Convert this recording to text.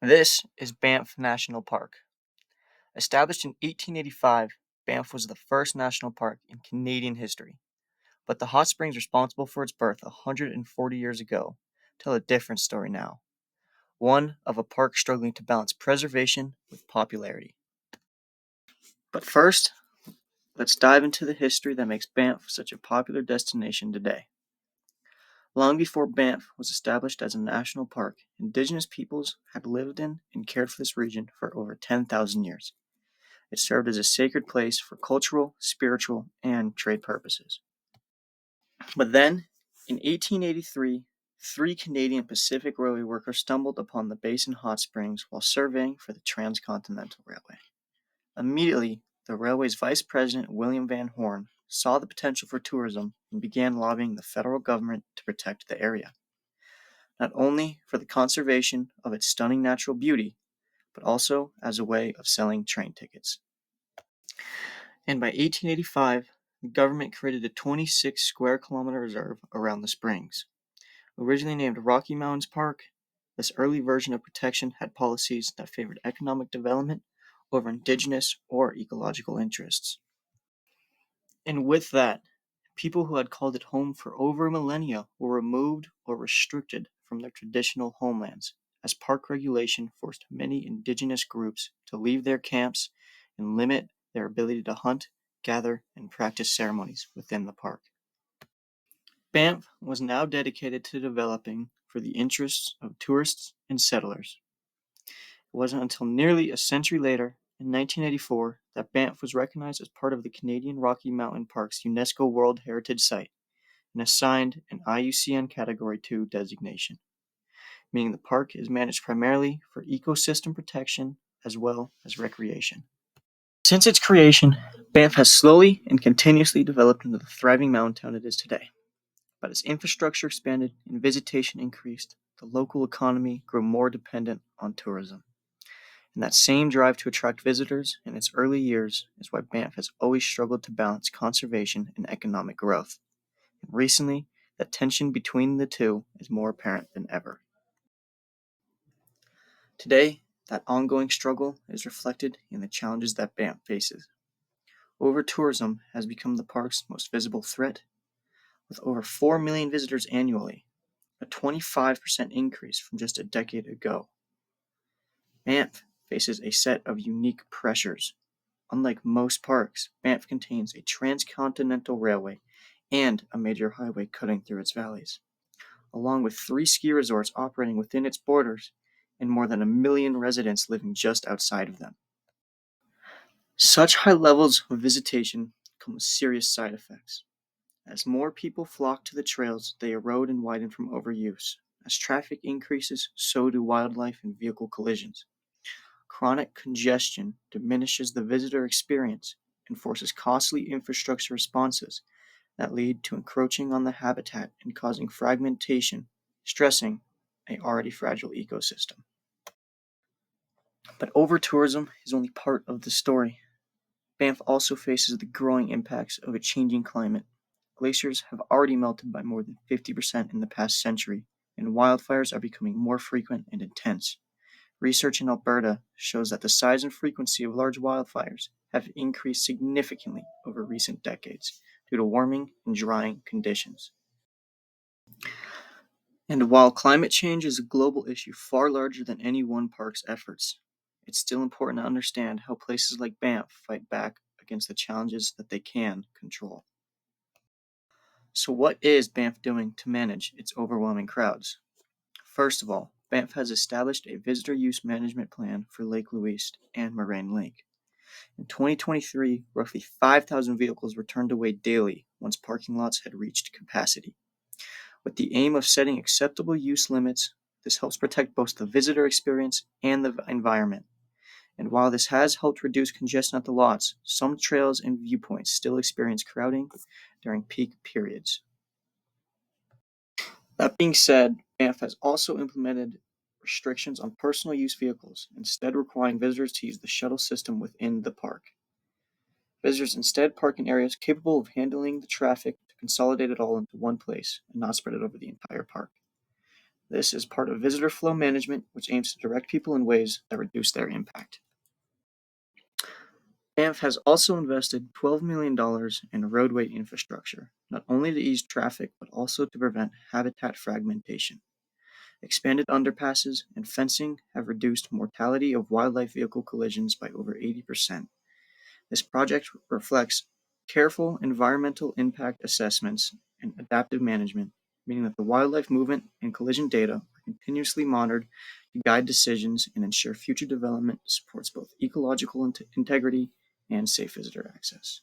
This is Banff National Park. Established in 1885, Banff was the first national park in Canadian history, but the hot springs responsible for its birth 140 years ago tell a different story now, one of a park struggling to balance preservation with popularity. But first, let's dive into the history that makes Banff such a popular destination today. Long before Banff was established as a national park, Indigenous peoples had lived in and cared for this region for over 10,000 years. It served as a sacred place for cultural, spiritual, and trade purposes. But then, in 1883, three Canadian Pacific Railway workers stumbled upon the basin hot springs while surveying for the Transcontinental Railway. Immediately, the railway's vice president, William Van Horn, saw the potential for tourism and began lobbying the federal government to protect the area, not only for the conservation of its stunning natural beauty, but also as a way of selling train tickets. And by 1885, the government created a 26 square kilometer reserve around the springs. Originally named Rocky Mountains Park, this early version of protection had policies that favored economic development over indigenous or ecological interests. And with that, people who had called it home for over a millennia were removed or restricted from their traditional homelands, as park regulation forced many indigenous groups to leave their camps and limit their ability to hunt, gather, and practice ceremonies within the park. Banff was now dedicated to developing for the interests of tourists and settlers. It wasn't until nearly a century later, in 1984, that Banff was recognized as part of the Canadian Rocky Mountain Park's UNESCO World Heritage Site and assigned an IUCN Category 2 designation, meaning the park is managed primarily for ecosystem protection as well as recreation. Since its creation, Banff has slowly and continuously developed into the thriving mountain town it is today. But as infrastructure expanded and visitation increased, the local economy grew more dependent on tourism. And that same drive to attract visitors in its early years is why Banff has always struggled to balance conservation and economic growth. And recently, that tension between the two is more apparent than ever. Today, that ongoing struggle is reflected in the challenges that Banff faces. Overtourism has become the park's most visible threat, with over 4 million visitors annually, a 25% increase from just a decade ago. Banff faces a set of unique pressures. Unlike most parks, Banff contains a transcontinental railway and a major highway cutting through its valleys, along with 3 ski resorts operating within its borders and more than 1 million residents living just outside of them. Such high levels of visitation come with serious side effects. As more people flock to the trails, they erode and widen from overuse. As traffic increases, so do wildlife and vehicle collisions. Chronic congestion diminishes the visitor experience and forces costly infrastructure responses that lead to encroaching on the habitat and causing fragmentation, stressing an already fragile ecosystem. But overtourism is only part of the story. Banff also faces the growing impacts of a changing climate. Glaciers have already melted by more than 50% in the past century, and wildfires are becoming more frequent and intense. Research in Alberta shows that the size and frequency of large wildfires have increased significantly over recent decades due to warming and drying conditions. And while climate change is a global issue far larger than any one park's efforts, it's still important to understand how places like Banff fight back against the challenges that they can control. So what is Banff doing to manage its overwhelming crowds? First of all, Banff has established a visitor use management plan for Lake Louise and Moraine Lake. In 2023, roughly 5,000 vehicles were turned away daily once parking lots had reached capacity. With the aim of setting acceptable use limits, this helps protect both the visitor experience and the environment. And while this has helped reduce congestion at the lots, some trails and viewpoints still experience crowding during peak periods. That being said, Banff has also implemented restrictions on personal use vehicles, instead requiring visitors to use the shuttle system within the park. Visitors instead park in areas capable of handling the traffic to consolidate it all into one place and not spread it over the entire park. This is part of visitor flow management, which aims to direct people in ways that reduce their impact. Banff has also invested $12 million in roadway infrastructure, not only to ease traffic but also to prevent habitat fragmentation. Expanded underpasses and fencing have reduced mortality of wildlife vehicle collisions by over 80%. This project reflects careful environmental impact assessments and adaptive management, meaning that the wildlife movement and collision data are continuously monitored to guide decisions and ensure future development supports both ecological integrity and safe visitor access.